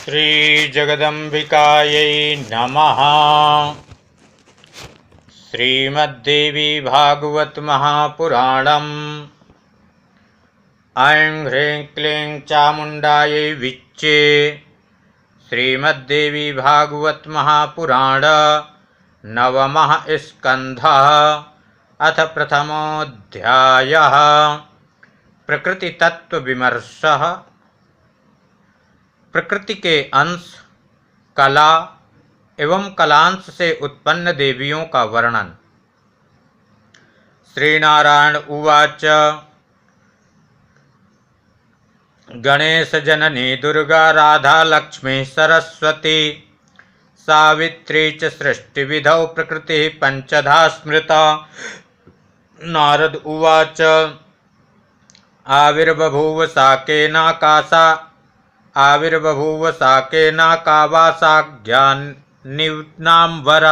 श्रीजगदम्बिकायै नमः। श्रीमद्देवी भागवत महापुराणम्। ऐं ह्रीं क्लीं चामुण्डायै विच्चे। श्रीमद्देवी भागवत महापुराण नवमः स्कन्धः। अथ प्रथमोऽध्यायः। प्रकृति तत्व विमर्शः। प्रकृति के अंश, कला एवं कलांश से उत्पन्न देवियों का वर्णन। श्रीनारायण उवाच। गणेश जननी दुर्गा राधा लक्ष्मी सरस्वती सावित्री च सृष्टिविधौ प्रकृति पंचधा स्मृता। नारद उवाच। आविर्बभूव साकेनाकाशा आविर्बभूव साकेनाकावासाज्ञानिनांवर।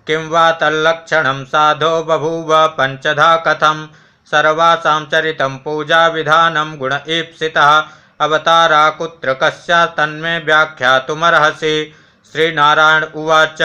किं वा तल्लक्षणं साधो बभूव पंचधा कथं। सर्वासां चरितं पूजा विधानं गुण ईप्सितः। अवतारा कुत्र कस्या तन्मे व्याख्यातुमर्हसि। श्रीनारायण उवाच।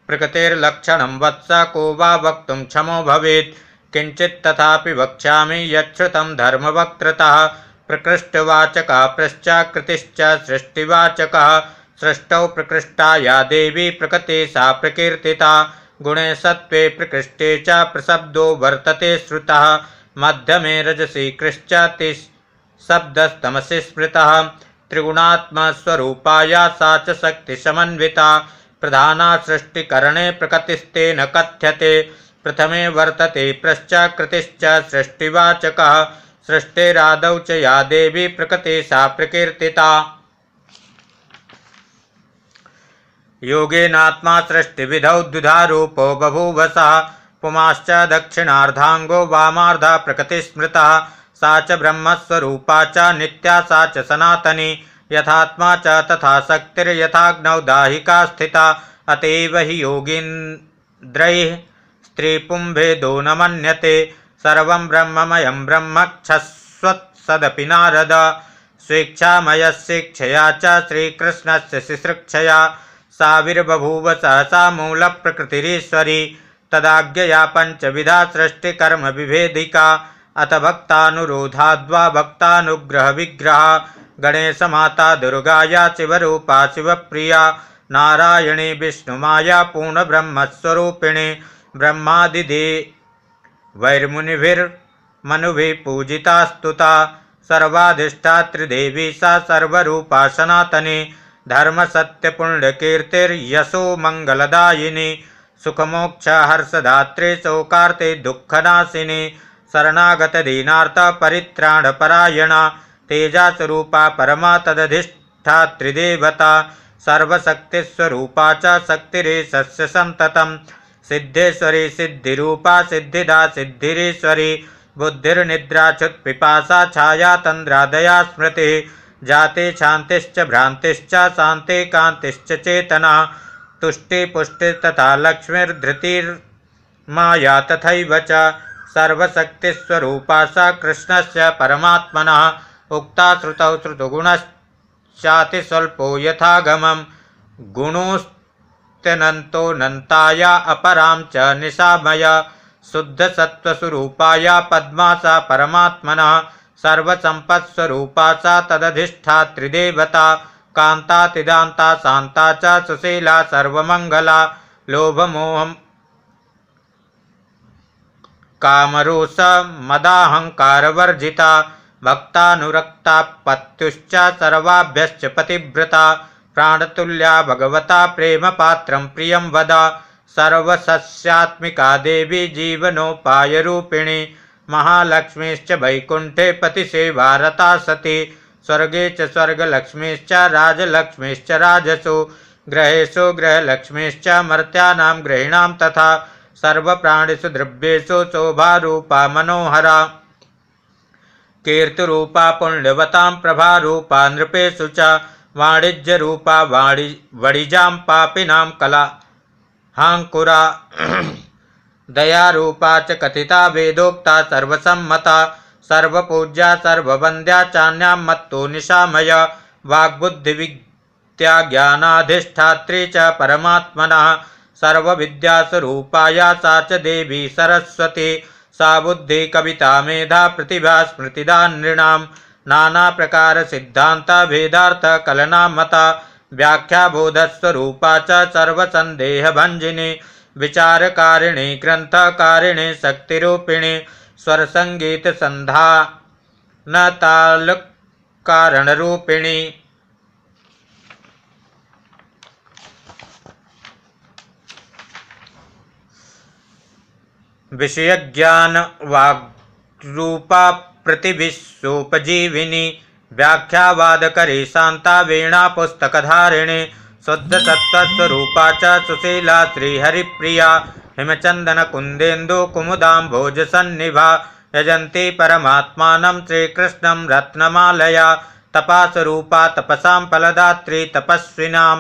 प्रकृतेर्लक्षणं वत्स को वा वक्तुं क्षमो भवेत्। किंचित् तथापि वक्ष्यामि यच्छ्रुतं धर्मवक्त्रतः। प्रकृष्टवाचकः पश्चाकृतिश्च सृष्टिवाचकः। सृष्टौ प्रकृष्टा या देवी प्रकृति सा प्रकीर्तिता। गुणे सत्त्वे प्रकृष्टे च प्रशब्दो वर्तते श्रुतः। मध्यमे रजसि कृश्च शब्दस्तमसि स्मृतः। त्रिगुणात्मस्वरूपाया सा च शक्तिसमन्विता। प्रधाना सृष्टिकरणे प्रकृतिस्तेन कथ्यते। प्रथमे वर्तते पश्चाकृतिश्च सृष्टिवाचकः। सृष्टेरादौ च या देवी प्रकृति सा प्रकीर्तिता। योगेनात्मा सृष्टिविधौ द्विधा रूपो बभूव सः। पुमाश्च दक्षिणार्धांगो वामार्धा प्रकृति स्मृतः। सा च ब्रह्मस्वरूपा च नित्या सा च सनातनी। यथात्मा च तथा शक्तिर्यथाग्नौ दाहिका स्थिता। अतएव हि योगीन्द्रैः स्त्रीपुंभेदो न मन्यते। सर्वं ब्रह्ममयं ब्रह्मक्षस्वत्सदपि नारद। स्वेच्छामयस्येच्छया च श्रीकृष्णस्य शिश्रुक्षया। साविर्बभूव सहसा मूलप्रकृतिरीश्वरी। तदाज्ञया पञ्चविधा सृष्टिकर्म विभेदिका। अथ भक्तानुरोधाद्वा भक्तानुग्रहविग्रहा। गणेशमाता दुर्गाया शिवरूपा शिवप्रिया। नारायणी विष्णुमाया पूर्णब्रह्मस्वरूपिणी। ब्रह्मादिदेवैर्मुनिभिर्मनुभिः पूजिता स्तुता। सर्वाधिष्ठात्रिदेवी सा सर्वरूपा सनातनी। धर्मसत्यपुण्यकीर्तिर्यशो मंगलदायिनी। सुखमोक्षहर्षदात्री शोकार्ते दुःखनाशिनी। शरणागतदीनार्थ परित्राणपरायणा। तेजस्वरूपा परमा तदधिष्ठात्रिदेवता। सर्वशक्तिस्वरूपा च शक्तिरेशस्य सन्ततं। सिद्धेश्वरी सिद्धिरूपा सिद्धिदा सिद्धिरीश्वरी। बुद्धिर्निद्राच्युत्पिपासा छाया तन्द्रादया स्मृतिः। जाते शान्तिश्च भ्रान्तिश्च शान्ते कान्तिश्च चेतना। तुष्टिपुष्टि तथा लक्ष्मीर्धृतिर्माया तथैव च। सर्वशक्तिस्वरूपा सा कृष्णस्य परमात्मनः। उक्ता श्रुतौ श्रुतगुणश्चातिस्वल्पो यथागमम्। गुणोऽस्त्यनन्तोऽनन्ताया अपरां च निशामया। शुद्धसत्त्वस्वरूपाया पद्मा सा परमात्मनः। सर्वसम्पत्स्वरूपा सा तदधिष्ठात्रिदेवता। कान्तातिदान्ता शान्ता च सुशीला सर्वमङ्गला। लोभमोहं कामरोष मदाहङ्कारवर्जिता। भक्तानुरक्ता पत्युश्च सर्वाभ्यश्च पतिव्रता। प्राणतुल्या भगवता प्रेमपात्रं प्रियं वदा। सर्वसस्यात्मिका देवी जीवनोपायरूपिणी। महालक्ष्मीश्च वैकुण्ठे पतिसेवारता सती। स्वर्गे च स्वर्गलक्ष्मीश्च राजलक्ष्मीश्च राजसु। ग्रहेषु गृहलक्ष्मीश्च मर्त्यानां गृहिणां तथा। सर्वप्राणिषु द्रव्येषु शोभारूपा मनोहरा। कीर्तिरूपा पुण्यवतां प्रभारूपा नृपेषु च। वाणिज्यरूपा वणिजां पापिनां कलहाङ्कुरा। दयारूपा च कथिता वेदोक्ता सर्वसम्मता। सर्वपूज्या सर्ववन्द्या चान्यां मत्तो निशामय। वाग्बुद्धि नित्या ज्ञानाधिष्ठात्री च परमात्मनः सर्वविद्यास्वरूपाया सा च देवी सरस्वती सा बुद्धि कविता मेधा प्रतिभा स्मृतिदा नृणां नाना प्रकार सिद्धांत भेदार्थ कलना मता व्याख्या बोधस्वरूपा च सर्वसंदेह भंजिनी विचारकारिणी ग्रंथकारिणी शक्तिरूपिणी स्वर संगीत संधान ताल कारण रूपिणी विषय ज्ञान वाग्रूपा प्रतिविश्वोपजीविनी व्याख्यावादकरी शांता वीणा पुस्तकधारिणी शुद्ध सत्वस्वरूपा च सुशीला श्रीहरिप्रिया हिमचंदन कुंदेन्दु कुमुदाम्भोज सन्निभा यजन्ती परमात्मानं श्रीकृष्णं रत्नमालया तपास्वरूपा तपसां फलदात्री तपस्विनां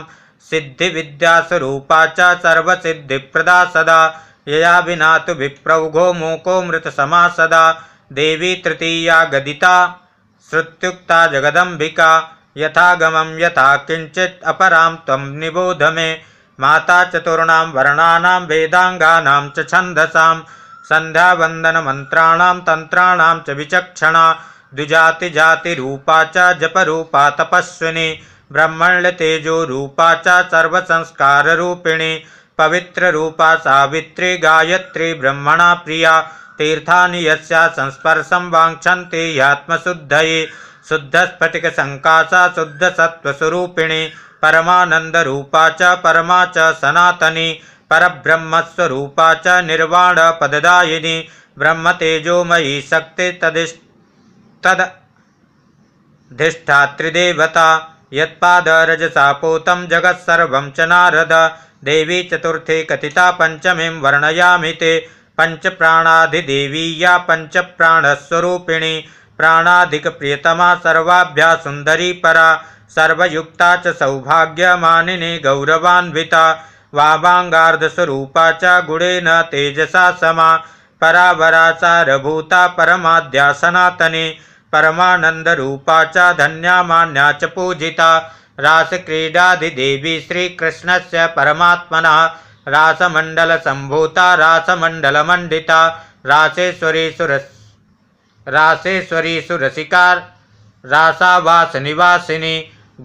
सिद्धिविद्यास्वरूपा च सर्वसिद्धिप्रदा सदा यया विना तु विप्रौघो मूको मृतसमा सदा देवी तृतीया गदिता श्रुत्युक्ता जगदम्बिका यथागमं यथा किंचित् अपरां त्वं निबोध मे माता चतुर्णां वर्णानां वेदांगानां च छन्दसां संध्यावन्दनमन्त्राणां तन्त्राणां च विचक्षणा द्विजातिजातिरूपा च जपरूपा तपस्विनी ब्रह्मण्यतेजोरूपा च सर्वसंस्काररूपिणी पवित्ररूपा सावित्री गायत्री ब्रह्मणा प्रिया तीर्थानि यस्या संस्पर्शं वाञ्छन्ति ह्यात्मशुद्धये शुद्धस्फटिकसङ्कासा शुद्धसत्त्वस्वरूपिणी परमानन्दरूपा च परमा च सनातनी परब्रह्मस्वरूपा च निर्वाणपददायिनी ब्रह्मतेजोमयी शक्ति तदधिष्ठात्रिदेवता यत्पादरजसा पूतं जगत्सर्वं च नारद देवी चतुर्थी कथिता पंचमीं वर्णयामि ते पंचप्राणाधिदेवी या पंचप्राणस्वरूपिणी प्राणाधिकप्रियतमा सर्वाभ्या सुंदरी परा सर्वयुक्ता च सौभाग्यमानिनी गौरवान्विता वामांगार्धस्वरूपा च गुणेन तेजसा समा परावराचारभूता परमाद्या सनातनी परमानन्दरूपा च धन्या मान्या च पूजिता रासक्रीडाधिदेवी श्रीकृष्णस्य परमात्मनः रासमण्डलसम्भूता रासमण्डलमण्डिता रासेश्वरी सुरसिका रासावासनिवासिनी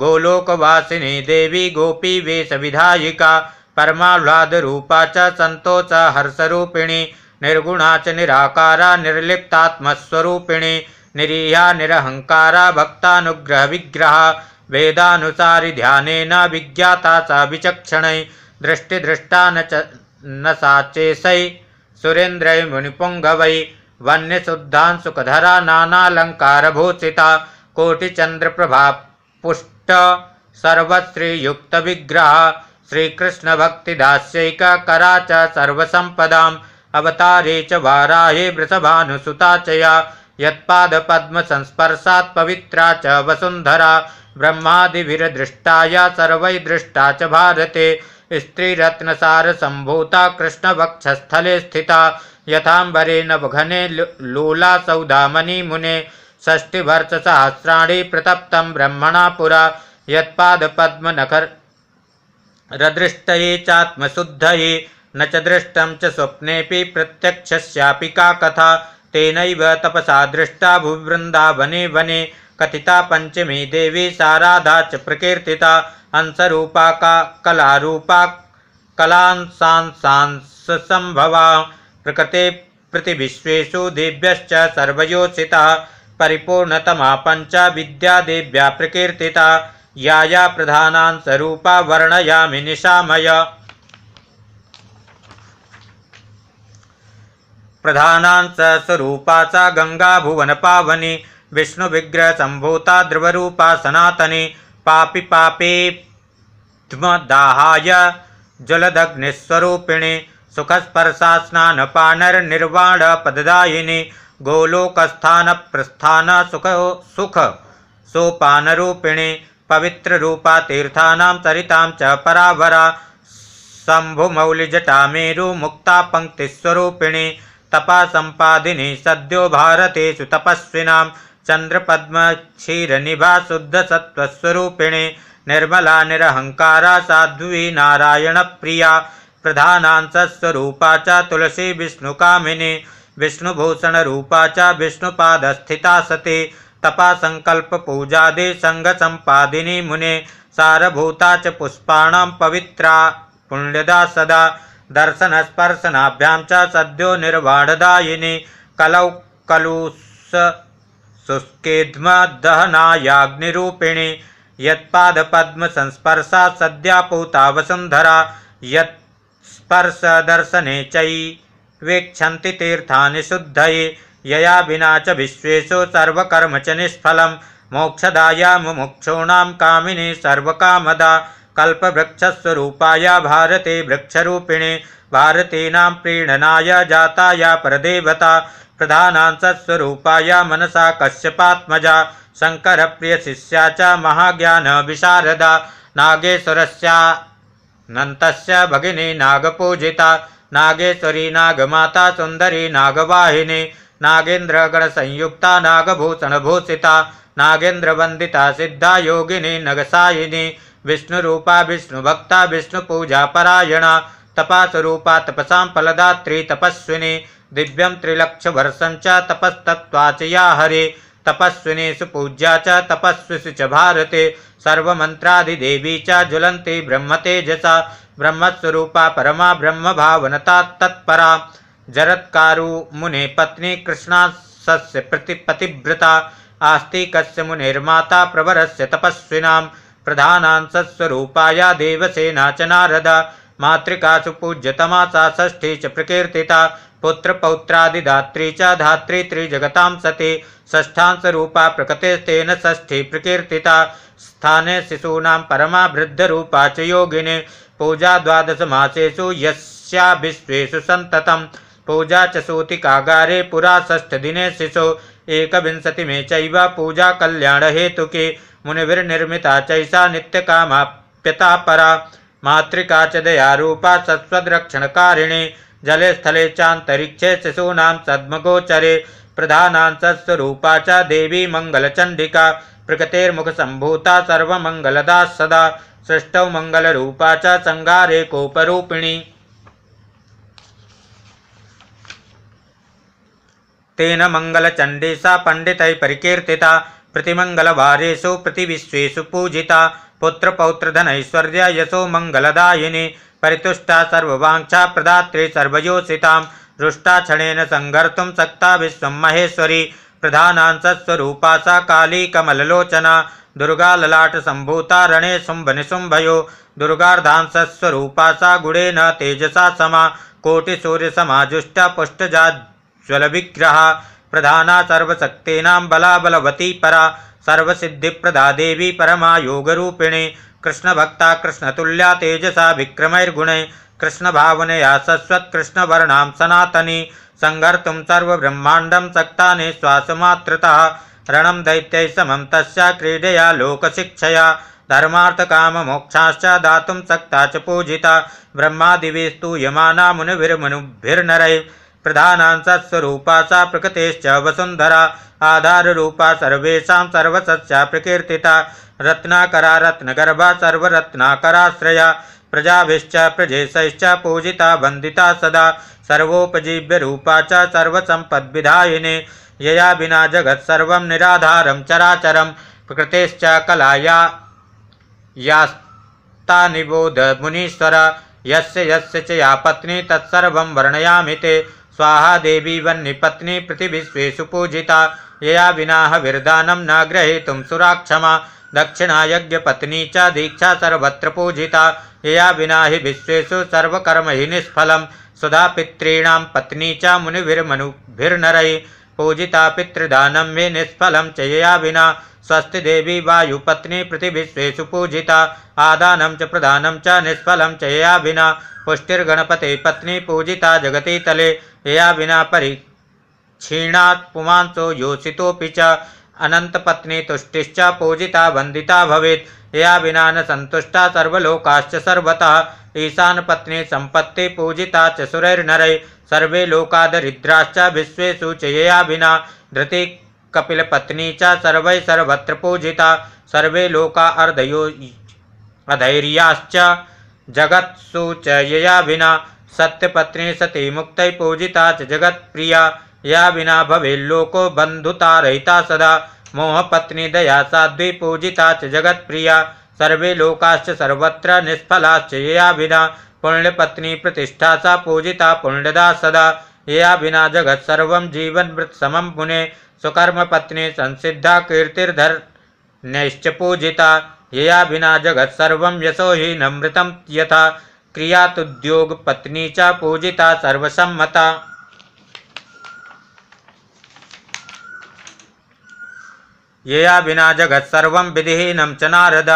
गोलोकवासिनी देवी गोपीवेशविधायिका परमाह्लादरूपा च सन्तोषहर्षरूपिणी निर्गुणा च निराकारा निर्लिप्तात्मस्वरूपिणी निरीहा निरहंकारा भक्तानुग्रहविग्रहा वेदानुसारि ध्यानेन विज्ञाता सा विचक्षणै दृष्टिदृष्टा न सा चेसै सुरेन्द्रै मुनिपुंगवै वन्यशुद्धांशुकधरा नानालंकारभूषिता कोटिचंद्रप्रभा पुष्ट सर्वश्रीयुक्तविग्रहा श्रीकृष्णभक्तिदास्यैककरा च सर्वसंपदाम् अवतारे च वाराहे वृषभानुसुता च या यत्पादपद्मसंस्पर्शात् पवित्रा च वसुन्धरा ब्रह्मादिभिर्दृष्टा या सर्वैर्दृष्टा च भारते स्त्रीरत्नसारसम्भूता कृष्णवक्षस्थले स्थिता यथाम्बरे नवघने लोला सौदामनी मुने षष्टिवर्षसहस्राणि प्रतप्तं ब्रह्मणा पुरा यत्पादपद्मनखरदृष्टये चात्मशुद्धये न च दृष्टं च स्वप्नेऽपि प्रत्यक्षस्यापि का कथा तेनैव तपसा दृष्टा भुवृन्दावने वने कथिता पंचमी देवी साराधा च प्रकीर्तिता अंशरूपा का कलारूपा कलांसांसंभवा प्रकृते प्रतिविश्वेषु देव्यश्च सर्वयोषिता परिपूर्णतमा पंचा विद्या देव्या प्रकीर्तिता या प्रधानांशरूपा वर्णयामि निशामय प्रधानांश स्वरूपा सा गंगा भुवन पावनी विष्णु विग्रह संभूता ध्रुवरूपा सनातनी पापी पापे दाहाय जलदग्निस्वरूपिणी सुखस्पर्शा स्नान पानर्निर्वाण पददायिनी गोलोकस्थान प्रस्थान सुख सोपानरूपिणी पवित्र रूपा तीर्थानां सरितां च परावरा शंभुमौलिजटा मेरु मुक्ता पंक्तिस्वरूपिणी तपा संपादिनी सद्यो भारतेषु तपस्विनां चंद्रपद्म क्षीरनिभा शुद्ध सत्वस्वरूपिणी निर्मला निरहंकारा साध्वी नारायणप्रिया प्रधानांशस्वरूपा च तुलसी विष्णुकामिनी विष्णुभूषणरूपा च विष्णुपादस्थिता सती तपा संकल्पपूजादि संगसंपादिनी मुने सारभूता च पुष्पाणां पवित्रा पुण्यदा सदा दर्शनस्पर्शनाभ्यां च सद्यो निर्वाणदायिनी कलौ कलुष शुष्केध्मदहनायाग्निरूपिणी यत्पादपद्मसंस्पर्शा सद्यापूता वसुन्धरा यत्स्पर्शदर्शने चैवेक्षन्ति तीर्थानि शुद्धये यया विना च विश्वेषु सर्वकर्म च निष्फलं मोक्षदाया मुमुक्षूणां कामिनी सर्वकामदा कल्पवृक्षस्वरूपाया भारते वृक्षरूपिणे भारतीनां प्रीणनाय जाताया परदेवता प्रधानांशस्वरूपाया मनसा कश्यपात्मजा शङ्करप्रियशिष्या च महाज्ञानविशारदा नागेश्वरस्यानन्तस्य भगिनी नागपूजिता नागेश्वरी नागमाता सुन्दरी नागवाहिनी नागेन्द्रगणसंयुक्ता नागभूषणभूषिता नागेन्द्रवन्दिता सिद्धा योगिनी नगसायिनी विष्णुरूपा विष्णुभक्ता विष्णुपूजापरायणा तपास्वरूपा तपसां फलदात्री तपस्विनी दिव्यं त्रिलक्षवर्षं च तपस्तत्त्वा च या हरे तपस्विनी सुपूज्या च तपस्विषु च भारते सर्वमन्त्रादिदेवी च ज्वलन्ति ब्रह्मतेजसा ब्रह्मस्वरूपा परमा ब्रह्मभावनता तत्परा जरत्कारु मुने पत्नी कृष्णास्य पतिव्रता आस्तिकस्य मुनेर्माता प्रवरस्य तपस्विनां प्रधानांशस्वरूपाया देवसेना च नारदा मातृकासु पूज्यतमा सा षष्ठी च प्रकीर्तिता पुत्रपौत्रादिदात्री च धात्री त्रिजगतां सती षष्ठांशरूपा प्रकृतेस्तेन षष्ठी प्रकीर्तिता स्थाने शिशूनां परमा वृद्धरूपा च योगिनी पूजा द्वादशमासेषु यस्या विश्वेषु सन्ततं पूजा च सूतिकागारे पुरा षष्ठदिने शिशो एकविंशतिमे चैव पूजा कल्याणहेतुके मुनिभिर्निर्मिता चैषा नित्यकामाप्यता परा मातृका च दयारूपा सत्स्वद्रक्षणकारिणी जले स्थले चान्तरिक्षे शिशूनां सद्मगोचरे प्रधानांशस्वरूपा च देवी मङ्गलचण्डिका प्रकृतेर्मुखसम्भूता सर्वमङ्गलदा सदा सृष्टौ मङ्गलरूपा च संगारे कोपरूपिणी तेन मङ्गलचण्डी सा पण्डितैः परिकीर्तिता प्रतिमङ्गलवारेषु प्रतिविश्वेषु पूजिता पुत्रपौत्रधनैश्वर्य यशो मङ्गलदायिनी परितुष्टा सर्ववाञ्छा प्रदात्री सर्वयोषितां रुष्टा क्षणेन संगर्तुं सक्ता विश्वं महेश्वरी प्रधानांशस्वरूपा सा काली कमललोचना दुर्गा ललाटसम्भूता रणे शुम्भनिशुम्भयो दुर्गार्धांशस्वरूपा सा गुणेन तेजसा समा कोटिसूर्यसमाजुष्टा पुष्टजाज्वलविग्रहा प्रधाना सर्वशक्तीनां बला बलवती परा सर्वसिद्धिप्रदा देवी परमा योगरूपिणी कृष्णभक्ता कृष्णतुल्या तेजसा विक्रमैर्गुणैः कृष्णभावनया सस्वत्कृष्णवर्णां सनातनी संहर्तुं सर्वब्रह्माण्डं सक्ता निःश्वासमात्रतः रणं दैत्यैः समं तस्या क्रीडया लोकशिक्षया धर्मार्थकाममोक्षाश्च दातुं सक्ता च पूजिता ब्रह्मादिभिः स्तूयमाना मुनिभिर्मनुभिर्नरैः प्रधानांशस्वरूपा सा प्रकृतेश्च वसुन्धरा आधाररूपा सर्वेषां सर्वसस्या प्रकीर्तिता रत्नाकरा रत्नगर्भा सर्वरत्नाकराश्रया प्रजाभिश्च प्रजेशैश्च पूजिता वन्दिता सदा सर्वोपजीव्यरूपा च सर्वसम्पद्विधायिनी यया विना जगत्सर्वं निराधारं चराचरं प्रकृतेश्च कलाया यास्ता निबोध मुनीश्वर यस्य यस्य च या पत्नी तत्सर्वं वर्णयामि ते स्वाहा देवी वह्निपत्नी प्रतिविश्वेषु पूजिता यया विना हविर्दानं न ग्रहीतुं सुराक्षमा दक्षिणा यज्ञपत्नी च दीक्षा सर्वत्र पूजिता यया विना हि विश्वेषु सर्वकर्म हि निष्फलं सुधा पितॄणां पत्नी च मुनिभिर्मनुभिर्नरैः पूजिता पितृदानं हि निष्फलं च यया विना स्वस्ति देवी वायुपत्नी प्रतिविश्वेषु पूजिता आदानं च प्रदानं च निष्फलं च यया विना पुष्टिर्गणपते पत्नी पूजिता जगति तले यया विना परिक्षीणात् पुमांसो योषितोऽपि च अनंतपत्नी तुष्टिश्च पूजिता वंदिता भवेत् यया विना न संतुष्टा सर्वलोकाश्च सर्वतः ईशानपत्नी संपत्ति पूजिता च सुरैर्नरैः सर्वे लोका दरिद्राश्च विश्वेषु च यया विना धृति कपिलपत्नी च सर्वैः सर्वत्र पूजिता सर्वे लोका अर्धयो अधैर्याश्च जगत्सु च यया विना सत्यपत्नी सती मुक्तै पूजिता च जगत्प्रिया या विना भवेल्लोको बन्धुता रहिता सदा मोहपत्नी दया साध्वी पूजिता च जगत्प्रिया सर्वे लोकाश्च सर्वत्र निष्फलाश्च यया विना पुण्यपत्नी प्रतिष्ठा सा पूजिता पुण्यदा सदा यया विना जगत् सर्वं जीवनमृत समं मुने सुकर्म पत्नी संसिद्धा कीर्तिर्धर्न्यश्च पूजिता यया विना जगत् सर्वं यशो हि नमृतं यथा क्रियातुद्योग पत्नी च पूजिता सर्वसम्मता यया विना जगत् सर्वं विधिहीनं च नारद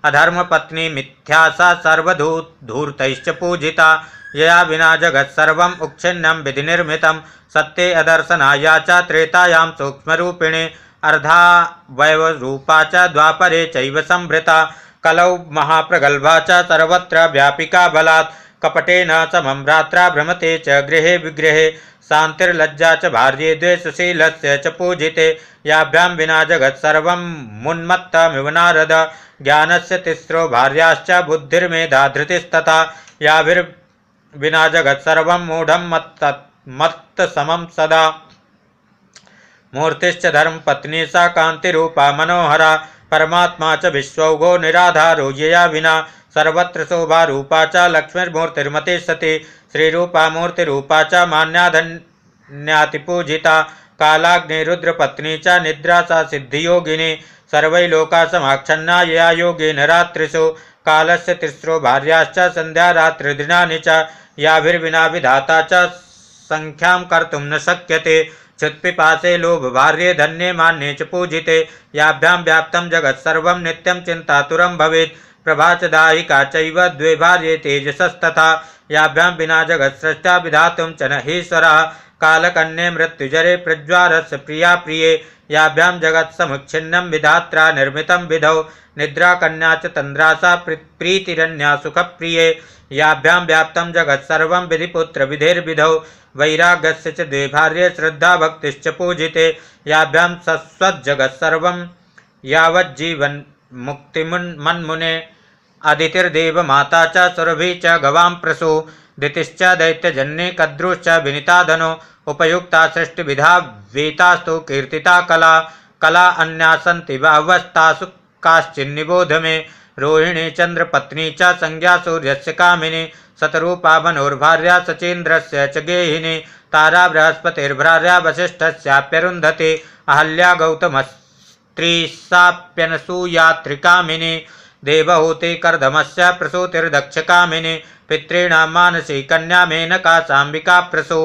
अधर्म पत्नी मिथ्या सा सर्वधूर्तैश्च पूजिता यया विना जगत् सर्वम् उच्छिन्नं विधिनिर्मितं सत्ये अदर्शनाया च त्रेतायां सूक्ष्मरूपिणी अर्धावयवरूपा च द्वापरे चैव संभृता कलौ महाप्रगल्भा च सर्वत्र व्यापिका बलात् कपटेन समं भ्रात्रा भ्रमते च गृहे विगृहे शान्तिर्लज्जा च भार्ये द्वे सुशीलस्य च पूजिते याभ्यां विना जगत् सर्वं मुन्मत्तमिव नारद ज्ञानस्य तिस्रो भार्याश्च बुद्धिर्मेधा धृतिस्तथा याभिर्विना जगत् सर्वं मूढं मत्तसमं सदा मूर्तिश्च धर्मपत्नी सा कान्तिरूपा मनोहरा परमात्मा च विश्वौघो निराधारो यया विना सर्वत्र शोभारूपा च लक्ष्मीर्मूर्तिर्मती सती श्रीरूपा मूर्तिरूपा च मान्याधन्यातिपूजिता कालाग्निरुद्रपत्नी च निद्रा सा सिद्धियोगिनी सर्वैलोका समाक्षन्ना यया योगेन रात्रिषु कालस्य तिस्रो भार्याश्च संध्या रात्रिदिनानि च याभिर्विना विधाता च संख्यां कर्तुं न शक्यते क्षुत्पिपासे लोभभार्ये धन्ये मान्ये च पूजिते याभ्यां व्याप्तं जगत् सर्वं नित्यं चिन्तातुरं भवेत् प्रभा च दायिका चैव द्वे भार्ये तेजसस्तथा याभ्यां विना जगत् स्रष्टा विधातुं च न हीश्वरः कालकन्ये मृत्युजरे प्रज्वारस्य प्रिया प्रिये याभ्यां जगत् समुच्छिन्नं विधात्रा निर्मितं विधौ निद्रा कन्या च तन्द्रासा प्रीतिरन्या सुखप्रिये याभ्यां व्याप्तं जगत् सर्वं विधिपुत्र विधिर्विधौ वैराग्यस्य च द्वे भार्ये श्रद्धा भक्तिश्च पूजिते याभ्यां सस्वज्जगत् सर्वं यावज्जीवन मुक्तिमन्मुने अदितिर्देव माता च सुरभि च गवां प्रसू दितिश्च दैत्यजन्ये कद्रुश्च विनीता धनो उपयुक्ता सृष्टिविधा वेतास्तु कीर्तिता कला कला अन्या सन्ति बहवस्तासु काश्चिन्निबोध मे रोहिणी चंद्रपत्नी च संज्ञा सूर्यस्य कामिनी शतरूपा मनोर्भार्या सचेन्द्रस्य च गेहिनी तारा बृहस्पतिर्भार्या वसिष्ठस्याप्यरुन्धति अहल्या गौतमस्त्रीसाप्यनसूयात्रिकामिनी देवहूति कर्दमस्य प्रसूतिर्दक्षकामिनी पितॄणां मानसी कन्या मेनका साम्बिका प्रसू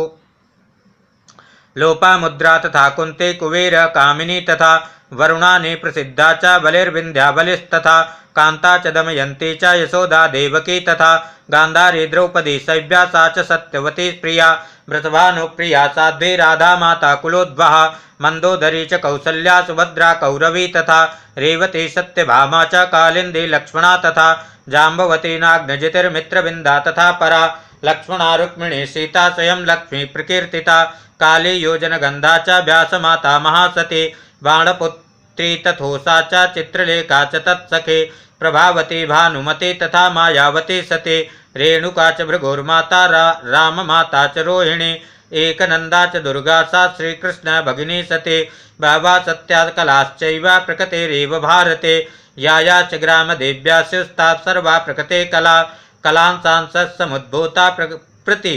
लोपामुद्रा तथा कुन्ती कुबेर कामिनी तथा वरुणानि प्रसिद्धा च बलिर्विन्ध्या बलिस्तथा कान्ता च दमयन्ती च यशोदा देवकी तथा गान्धारी द्रौपदी सव्या सा च सत्यवती प्रिया वृषभानुप्रिया साध्वी राधा माता कुलोद्भवा मंदोदरी च कौसल्या सुभद्रा कौरवी तथा रेवती सत्यभामा च कालिंदी लक्ष्मणा तथा जाम्बवती नाग्नजितिर्मित्रविन्दा तथा परा लक्ष्मणा रुक्मिणी सीता स्वयं लक्ष्मी प्रकीर्तिता काली योजनगंधा च व्यासमाता महासती बाणपुत्री तथोसा च चित्रलेखा च तत्सखे प्रभावती भानुमती तथा मायावती सती रेणुका च भृगुर्माता राममाता च रोहिणी एकनंदा च दुर्गा सा श्रीकृष्ण भगिनी सती बहवा सत्या कलाश्चैव प्रकृतिरेव भारते या च ग्रामदेव्यास्युस्ता सर्वा प्रकृते कला कलांसांसमुद्भूता प्रति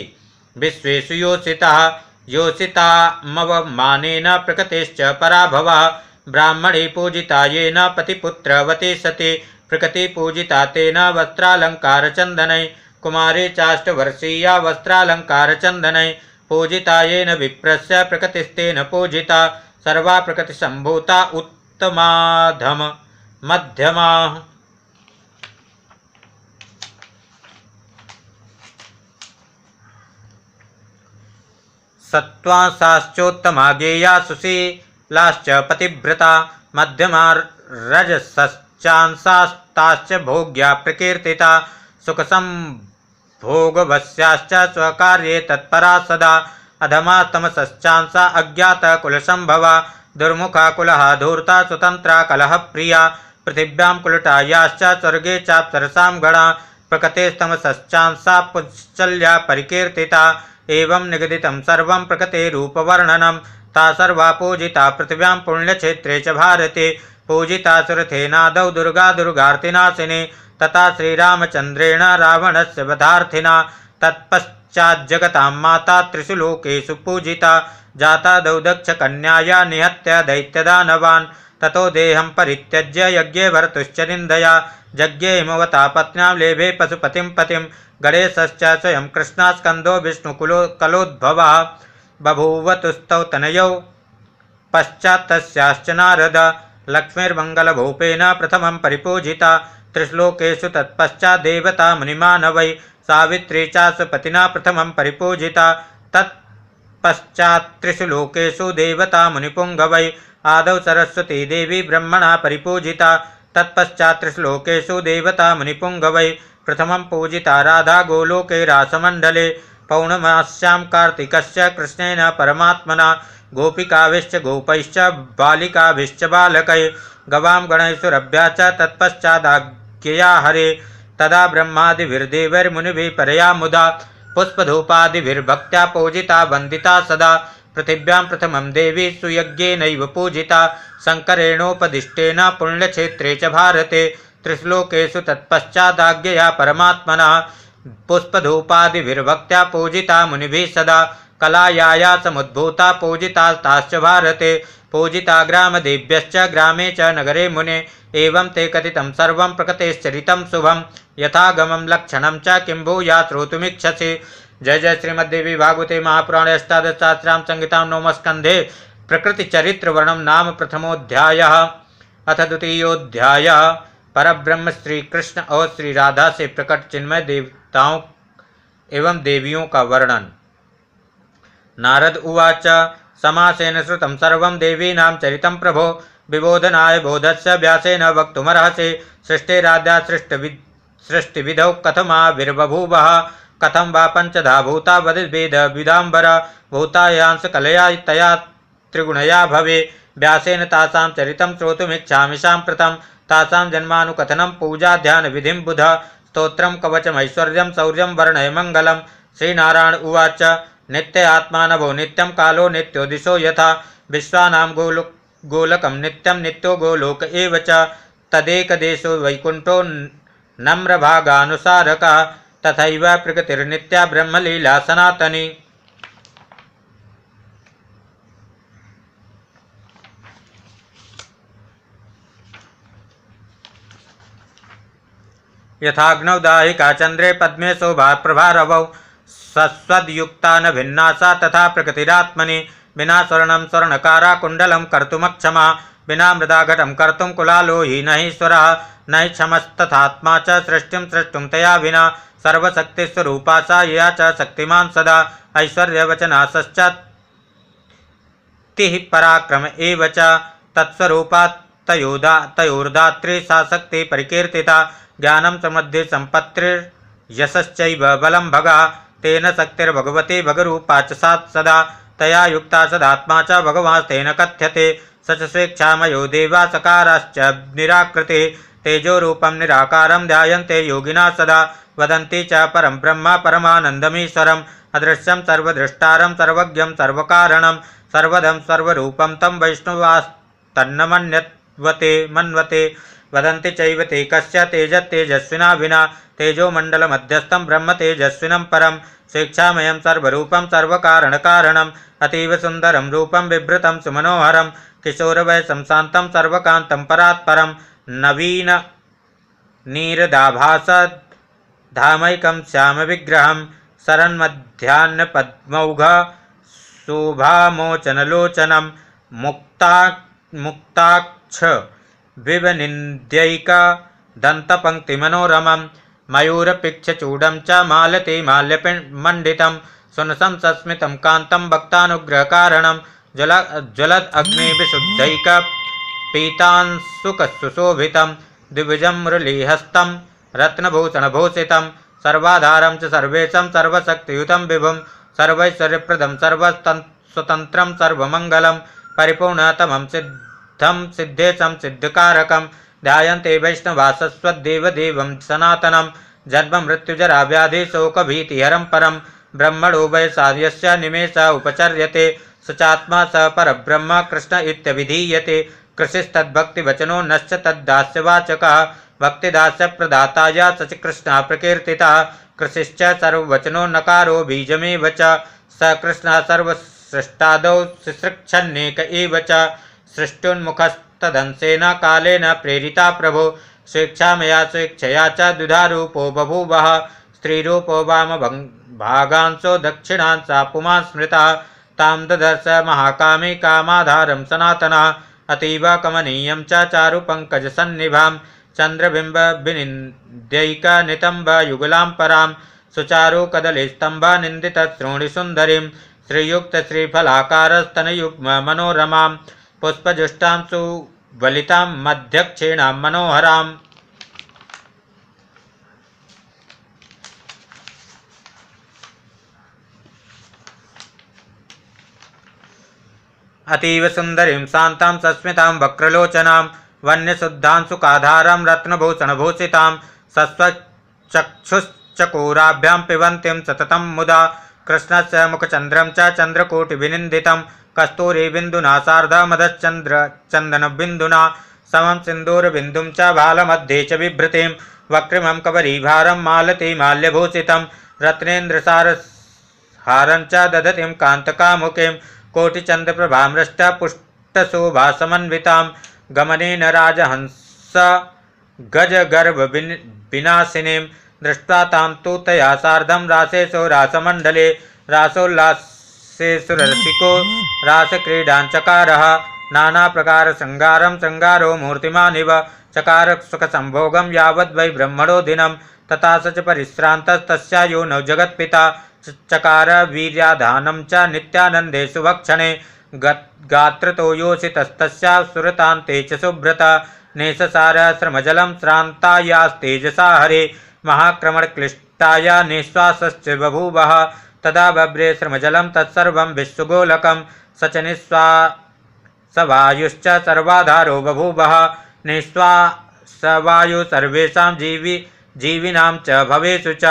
विश्वेषु योषितः योषितामवमानेन प्रकृतिश्च पराभवः ब्राह्मणी पूजिता येन पतिपुत्रवती सती प्रकृति पूजिता तेन वस्त्रालंकारचंदनै कुमारी चाष्टवर्षीया वस्त्रालंकारचंदनै पूजिता येन विप्रस्य प्रकृतिस्तेन पूजिता सर्वा प्रकृतिसंभूता उत्तमाधम मध्यमा सत्त्वांसाश्चोत्तमा गेया सुशीलाश्च पतिव्रता मध्यमा रजसश्चांसास्ताश्च भोग्या प्रकीर्तिता सुखसंभोगवश्याश्च स्वकार्ये तत्परा सदा अधमा तमसश्चांसा अज्ञात कुलसंभवा दुर्मुखा कुलहा धूर्ता स्वतंत्रा कलह प्रिया पृथिव्यां कुलटायाश्च स्वर्गे चाप्सरसां गणा प्रकृतेस्तमसश्चांसा पुश्चल्या परिकीर्तिता एवं निगदितं सर्वं प्रकृतेरूपवर्णनं ता सर्वा पूजिता पृथिव्यां पुण्यक्षेत्रे च भारते पूजिता सुरथेनादौ दुर्गा दुर्गार्तिनाशिनी तथा श्रीरामचन्द्रेण रावणस्य वधार्थिना तत्पश्चाज्जगतां माता त्रिषु लोकेषु पूजिता जातादौ दक्षकन्याया निहत्य दैत्यदानवान् ततो देहं परित्यज्य यज्ञे भर्तुश्च निन्दया यज्ञे हिमवता पत्न्यां लेभे पशुपतिं पतिं गणेशश्च स्वयं कृष्णास्कन्दो विष्णुकुलोद्भवः बभूवतुस्तौ तनयौ पश्चात्तस्याश्च नारद लक्ष्मीर्मङ्गलभूपेन प्रथमं परिपूजिता त्रिश्लोकेषु तत्पश्चाद्देवता मुनिमानवै सावित्री चाश्वपतिना प्रथमं परिपूजिता तत्पश्चात्त्रिषु लोकेषु देवता मुनिपुङ्गवै आदौ सरस्वती देवी ब्रह्मणा परिपूजिता तत्पश्चात्त्रिषु लोकेषु देवता मुनिपुङ्गवै प्रथमं पूजिता राधा गोलोके रासमण्डले पौर्णमास्यां कार्तिकस्य कृष्णेन परमात्मना गोपिकाभिश्च गोपैश्च बालिकाभिश्च बालकै गवां गणैः च तत्पश्चादाज्ञया हरे तदा ब्रह्मादिभिर्देवैर्मुनिभिः परया मुदा पुष्पधूपादिभिर्भक्त्या पूजिता वन्दिता सदा पृथिव्यां प्रथमं देवी सुयज्ञेनैव पूजिता शङ्करेणोपदिष्टेन पुण्यक्षेत्रे च भारते त्रिश्लोकेषु तत्पश्चादाज्ञया परमात्मना पुष्पधूपादिभिर्भक्त्या पूजिता मुनिभिः सदा कलायाया समुद्भूता पूजिता ताश्च भारते पूजिता ग्रामदेव्यश्च ग्रामे च नगरे मुने एवं ते कथितं सर्वं प्रकृतेश्चरितं शुभं यथागमं लक्षणं च किं भूयात् श्रोतुमिच्छसि। जय जय श्रीमद्देवी भागवते महापुराणे अष्टादशसहस्रां संहितां नवमस्कन्धे प्रकृतिचरित्रवर्णनं नाम प्रथमोऽध्यायः। अथ द्वितीयोऽध्यायः परब्रह्म श्री कृष्ण और श्री राधा से प्रकट चिन्मय देवताओं एवं देवियों का वर्णन। नारद उवाच समासेन श्रुतं सर्वं देवीनां चरितं प्रभो विबोधनाय बोधस्य व्यासेन वक्तुमर्हसि सृष्टिराद्या सृष्टिविधौ कथमाविर्बभूवः कथं वा पञ्चधा भूता वदिद्वेदविदाम्बर भूतायांश कलया तया त्रिगुणया भवे व्यासेन तासां चरितं श्रोतुमिच्छामि साम्प्रतं तासां जन्मानुकथनं पूजा ध्यान विधिं बुध स्तोत्रं कवचमैश्वर्यं शौर्यं वर्णय मङ्गलं। श्रीनारायण उवाच नित्य आत्मा नभो नित्यं कालो नित्यो दिशो यथा विश्वानां गोलकं नित्यं नित्यो गोलोक एव च तदेकदेशो वैकुण्ठो नम्रभागानुसारकः तथैव प्रकृतिर्नित्या ब्रह्मलीला सनातनी। यथाग्नौ दाहिका चन्द्रे पद्मे शोभा प्रभारवौ सस्वद्युक्ता न भिन्ना सा तथा प्रकृतिरात्मनि विना स्वर्णं स्वर्णकारा कुण्डलं कर्तुमक्षमा विना मृदा घटं कर्तुं कुलालोही न हि स्वरः न हि क्षमस्तथात्मा च सृष्टिं सृष्टुं तया विना सर्वशक्तिस्वरूपा सा या च शक्तिमान् सदा ऐश्वर्यवचना सश्चात्तिः पराक्रम एव च तत्स्वरूपा तयोर्दात्री सा शक्ति परिकीर्तिता ज्ञानं समृद्धि सम्पत्तिर्यशश्चैव बलं भगा तेन शक्तिर्भगवती भगरूपा च सा सदा तया युक्ता सदात्मा च भगवास्तेन कथ्यते स च स्वेच्छामयो देवा सकाराश्च निराकृते तेजोरूपं निराकारं ध्यायन्ते योगिना सदा वदन्ति च परं ब्रह्म परमानन्दमीश्वरम् अदृश्यं सर्वदृष्टारं सर्वज्ञं सर्वकारणं सर्वदं सर्वरूपं तं वैष्णवास्तन्नमन्यते मन्वते वदन्ति चैव ते कस्य तेजस्तेजस्विना विना तेजोमण्डलमध्यस्थं ब्रह्म तेजस्विनं परं स्वेच्छामयं सर्वरूपं सर्वकारणकारणम् अतीव सुन्दरं रूपं बिभ्रतं सुमनोहरं किशोरवयसं शान्तं सर्वकान्तं परात्परं नवीन नीरदाभासधामैकं श्यामविग्रहं शरन्मध्याह्नपद्मौघ शोभामोचनलोचनं मुक्ताक्ष विवनिन्द्यैक दन्तपङ्क्तिमनोरमं मयूरपिच्छचूडं च मालती माल्यमण्डितं सुनसं सस्मितं कान्तं भक्तानुग्रहकारणं ज्वलदग्निविशुद्धैक पीतांशुकसुशोभितं द्विभुजं मुरलीहस्तं रत्नभूषणभूषितं सर्वाधारं च सर्वेशं सर्वशक्तियुतं विभुं सर्वैश्वर्यप्रदं सर्वस्वतन्त्रं सर्वमङ्गलं परिपूर्णतमं सिद्धं सिद्धेशं सिद्धकारकं ध्यायन्ते वैष्णवासस्वदेवदेवं सनातनं जन्म मृत्युजरा व्याधि शोकभीतिहरं परं ब्रह्मणो वयसा यस्य निमेष उपचर्यते स चात्मा स परब्रह्म कृष्ण इत्यभिधीयते। कृषिस्तद्भक्तिवचनो नश्च तद्दास्यवाचकः भक्तिदास्य प्रदाता या सच कृष्ण प्रकीर्तितः। कृषिश्च सर्ववचनो नकारो बीजमेव च स कृष्ण सर्वसृष्टादौ शिसृक्षन्नेक एव च। सृष्टुन्मुखस्तदंशेन कालेन प्रेरिता प्रभो स्वेच्छामया स्वेच्छया च द्विधारूपो बभूवः। स्त्रीरूपो वामभागांशो दक्षिणांशा पुमान् स्मृतः तां ददर्श महाकामी कामाधारं सनातनः। अतीव कमनीयं च चारुपङ्कजसन्निभां चन्द्रबिम्बविनिन्द्यैकनितम्बयुगलां परां सुचारु कदलीस्तम्भनिन्दितश्रोणिसुन्दरीं श्रीयुक्तश्रीफलाकारस्तनयुग्ममनोरमां पुष्पजुष्टां सुवलितां मध्यक्षीणां मनोहराम्। अतीव सुंदरीं शांतां सस्मितां वक्रलोचनां वन्यशुद्धांशुकाधारां रत्नभूषणभूषितां सस्वचक्षुश्चकोराभ्यां पिबन्तीं सततं मुदा कृष्णस्य मुखचन्द्रं च चन्द्रकोटिविनिन्दितं कस्तूरीबिन्दुना सार्धमदश्चन्द्रचन्दनबिन्दुना समं सिन्दूरबिन्दुं च भालमध्ये च बिभ्रतीं वक्रिमं कबरीभारं मालतीमाल्यभूषितं रत्नेन्द्रसारहारं च दधतीं कान्तकामुकीं कोटिचन्द्रप्रभामृष्टपुष्टशोभासमन्वितां गमनेन राजहंस गजगर्भविनाशिनीं दृष्ट्वा तां तु तया सार्धं रासेषु रासमण्डले रासोल्लासेषु रसिको रासक्रीडाञ्चकारः नानाप्रकारशृङ्गारं शृङ्गारो मूर्तिमानिव चकार सुखसंभोगं यावद्वै ब्रह्मणो दिनं तथा स च परिश्रान्तस्तस्यायो नौ जगत्पिता चकार वीर्याधानं च नित्यानन्दे सुभक्षणे गात्रतो योषितस्तस्या सुरतान्ते च सुब्रता नेशसार श्रमजलं श्रान्तायास्तेजसा हरे महाक्रमणक्लिष्टाया निःश्वासश्च बभूवः तदा बभ्रे श्रमजलं तत्सर्वं विश्वगोलकं स च निःश्वासवायुश्च सर्वाधारो बभूवः निःश्वासवायु सर्वेषां जीविनां च भवेषु च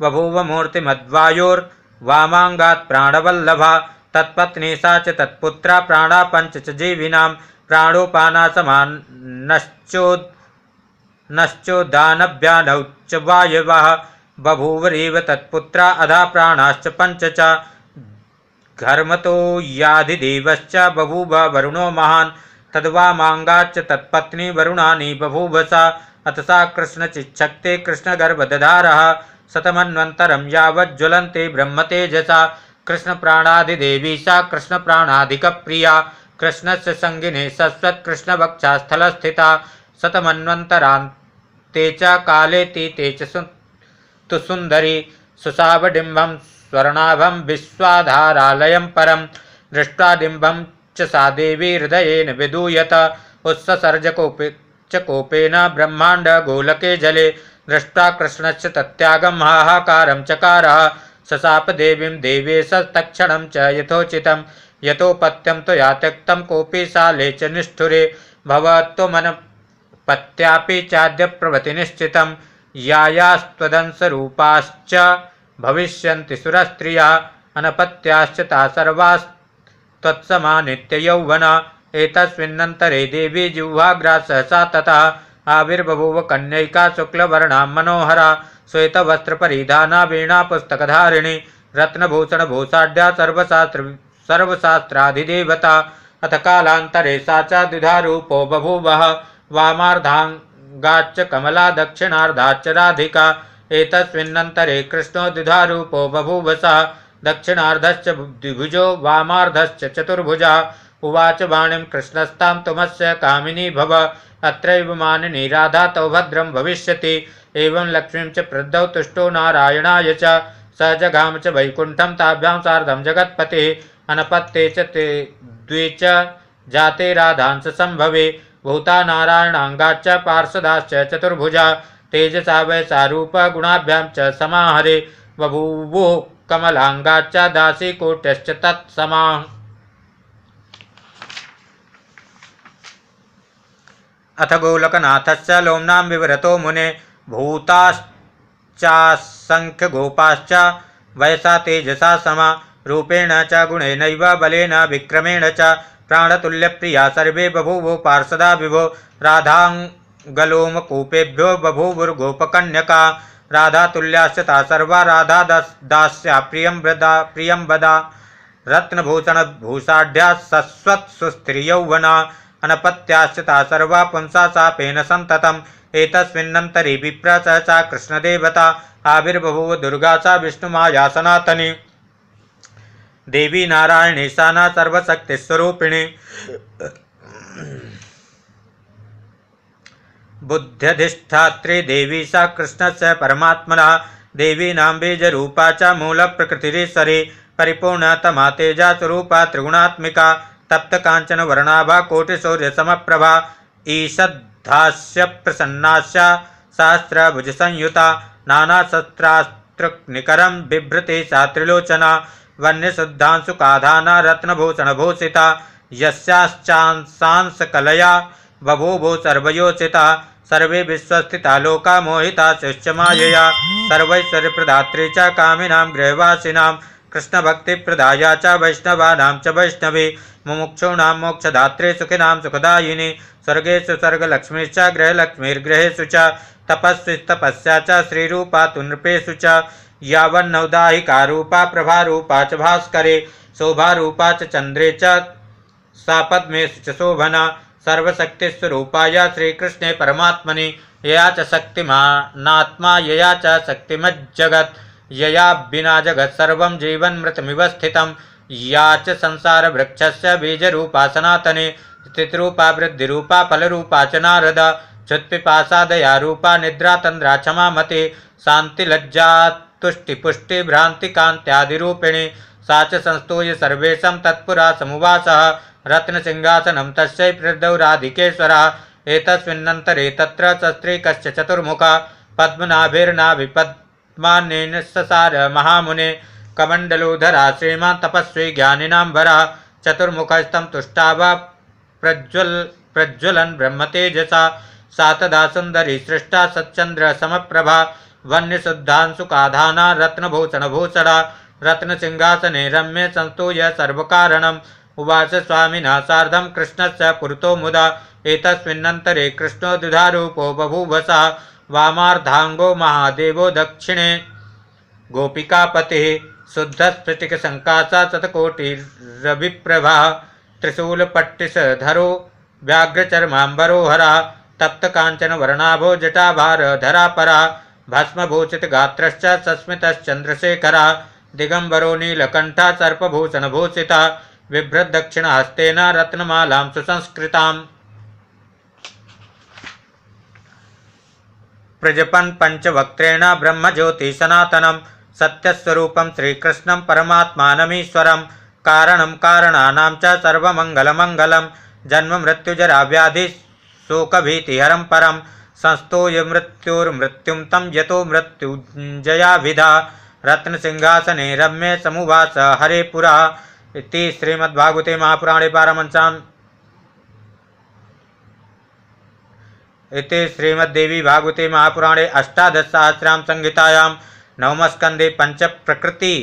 बभूव मूर्तिमद्वायोर्वामाङ्गात् प्राणवल्लभा तत्पत्नी सा च तत्पुत्रा प्राणा पञ्च च जीविनां प्राणोपानासमानश्चोदानभ्यानौ च वायवः बभूवरेव तत्पुत्रा अधा प्राणाश्च पञ्च च घर्मतो याधिदेवश्च बभूव वरुणो महान् तद्वामाङ्गाच्च तत्पत्नी वरुणानि बभूवसा अथ सा कृष्णचिच्छक्ते कृष्णगर्भदधारः शतमन्वन्तरं यावज्ज्वलन्ते ब्रह्मतेजसा कृष्णप्राणाधिदेवी सा कृष्णप्राणाधिकप्रिया कृष्णस्य सङ्गिने सस्वत्कृष्णवक्षास्थलस्थिता शतमन्वन्तरान्ते च कालेतीते च तु सुन्दरी सुषावडिम्बं स्वर्णाभं विश्वाधारालयं परं दृष्ट्वा डिम्बं च सा देवी हृदयेन विदूयत उत्ससर्जकोपेन ब्रह्माण्डगोलके जले दृष्ट्वा कृष्णस्य तत्यागं हाहाकारं चकारः सशाप देवीं देवेशस्तक्षणं च यथोचितं यतोपत्यं त्वया त्यक्तं कोऽपि साले च निष्ठुरे भवत्वमनपत्यापि चाद्य प्रभृति निश्चितं यायास्त्वदंशरूपाश्च भविष्यन्ति सुरस्त्रियः अनपत्याश्च ता सर्वास्त्वत्समा नित्ययौवना एतस्मिन्नन्तरे देवी जिह्वाग्रा सहसा ततः आविर्बभूव कन्यैका शुक्लवर्णा मनोहरा श्वेतवस्त्रपरिधाना वीणापुस्तकधारिणी रत्नभूषणभूषाढ्या सर्वशास्त्राधिदेवता अथ कालान्तरे सा च द्विधारूपो बभूवः वामार्धाङ्गाच्च कमला दक्षिणार्धाच्च राधिका एतस्मिन्नन्तरे कृष्णो द्विधारूपो बभूव सः दक्षिणार्धश्च द्विभुजो वामार्धश्च चतुर्भुजः उवाच वाणीं कृष्णस्तां तुमस्य कामिनी भव अत्रैव मानिनी राधा तौ भद्रं भविष्यति एवं लक्ष्मीं च प्रदौ तुष्टो नारायणाय च स जगाम च वैकुण्ठं ताभ्यां सार्धं जगत्पतिः अनपत्ये च ते द्वे च जाते राधांस संभवे भूता नारायणाङ्गाच्च पार्षदाश्च चतुर्भुजा तेजसा वैसा रूपगुणाभ्यां च समाहरे बभूवुः कमलाङ्गाच्च दासीकोट्यश्च तत्समाः। अथ गोलकनाथस्य लोम्नां विवरतो मुने भूताश्चासंख्यगोपाश्च वयसा तेजसा समा रूपेण च गुणेनैव बलेन विक्रमेण च प्राणतुल्यप्रिया सर्वे बभूवो पार्षदा विभो राधाङ्गलोमकूपेभ्यो बभूवुर्गोपकन्यका राधातुल्याश्च ता सर्वा राधा दास्या प्रियं वदा रत्नभूषणभूषाढ्या सस्वत्सुस्त्रियौवना अनपत्याश्च ता सर्वा पुंसा सापेन सन्ततम् एतस्मिन्नन्तरे विप्र सा कृष्णदेवता आविर्बभूव दुर्गा सा विष्णुमाया सनातनी देवी नारायणी सा न सर्वशक्तिस्वरूपिणी बुद्ध्यधिष्ठात्री देवी सा कृष्णस्य परमात्मना देवीनां बीजरूपा च मूलप्रकृतिरीश्वरी परिपूर्णतमा तेजा स्वरूपा त्रिगुणात्मिका तप्तकाञ्चन वर्णाभा कोटिसूर्यसमप्रभा ईषद्धास्य प्रसन्नास्य सहस्रभुजसंयुता नानाशस्त्रास्त्रनिकरं बिभ्रति सा त्रिलोचना वह्निशुद्धांशुकाधाना रत्नभूषणभूषिता यस्याश्चांसांशकलया बभूवो सर्वयोचिता सर्वे विश्वस्थिता लोका मोहिता शिष्यमायया सर्वैश्वर्यप्रदात्री च कामिनां गृहवासिनां कृष्णभक्तिप्रदाया च वैष्णवानां च वैष्णवी मुमुक्षूणां मोक्षदात्री सुखिनां सुखदायिनी स्वर्गेषु स्वर्गलक्ष्मीश्च गृहलक्ष्मीर्गृहेषु च तपस्विस्तपस्या च श्रीरूपा तु नृपेषु च यावन्नौदाहिकारूपा प्रभारूपा च भास्करे शोभारूपा च चन्द्रे च सा पद्मेषु च शोभना सर्वशक्तिस्वरूपाय श्रीकृष्णे परमात्मनि यया च शक्तिमानात्मा यया च शक्तिमज्जगत् यया विना जगत् सर्वं जीवन्मृतमिव स्थितं या च संसारवृक्षस्य बीजरूपा सनातने स्थितरूपा वृद्धिरूपा फलरूपा च नारद क्षुत्पिपासादया रूपा निद्रातन्द्रा क्षमामते शान्तिलज्जा तुष्टिपुष्टिभ्रान्तिकान्त्यादिरूपिणी सा च संस्तूय सर्वेषां तत्पुरा समुवासः रत्नसिंहासनं तस्यै प्रदौ राधिकेश्वरः एतस्मिन्नन्तरे तत्र सस्त्रीकश्च चतुर्मुखः पद्मनाभिर्नाभिपद्मानेन ससार महामुने कमण्डलूधरा श्रीमान् तपस्वी ज्ञानिनां वरः चतुर्मुखस्तं तुष्टावा प्रज्वलन् ब्रह्मतेजसा सा तदा सुन्दरी सृष्टा सच्चन्द्रसमप्रभा वह्निशुद्धांशुकाधाना रत्नभूषणभूषणा रत्नसिंहासने रम्ये संस्तूय सर्वकारणम् उवाच स्वामिना सार्धं कृष्णस्य पुरतो मुदा एतस्मिन्नन्तरे कृष्णो द्विधारूपो बभूवसः वामार्धाङ्गो महादेवो दक्षिणे गोपिकापतिः शुद्धस्फटिकसङ्काशः शतकोटिरविप्रभः त्रिशूलपट्टिशधरो व्याघ्रचर्माम्बरोहरः तप्तकाञ्चनवर्णाभो जटाभारधरापरः भस्मभूषितगात्रश्च सस्मितश्चन्द्रशेखरः दिगम्बरो नीलकण्ठः सर्पभूषणभूषितः बिभ्रद्दक्षिणहस्तेन रत्नमालां सुसंस्कृताम् प्रजपन् पञ्चवक्त्रेण ब्रह्मज्योतिसनातनं सत्यस्वरूपं श्रीकृष्णं परमात्मानमीश्वरं कारणं कारणानां च सर्वमङ्गलमङ्गलं जन्ममृत्युजराव्याधिशोकभीतिहरं परं संस्तूय मृत्युर्मृत्युं तं यतो मृत्युञ्जयाभिधा रत्नसिंहासने रम्ये समुवास हरे पुरा इति श्रीमद्भागवते महापुराणे पारमहंस्याम् इति श्रीमद्देवी भागवते महापुराणे अष्टादशसहस्रां संहितायां नवमस्कन्धे पंचप्रकृति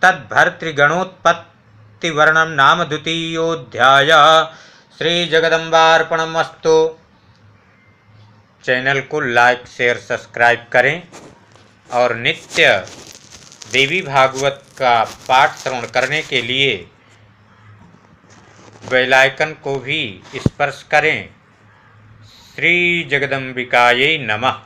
तद्भर्तृगणोत्पत्तिवर्णनं नाम द्वितीयोऽध्यायः। श्री जगदम्बार्पणमस्तु। चैनल को लाइक शेयर सब्सक्राइब करें और नित्य देवी भागवत का पाठ श्रवण करने के लिए बेल आइकन को भी स्पर्श करें। श्री जगदम्बिकायै नमः।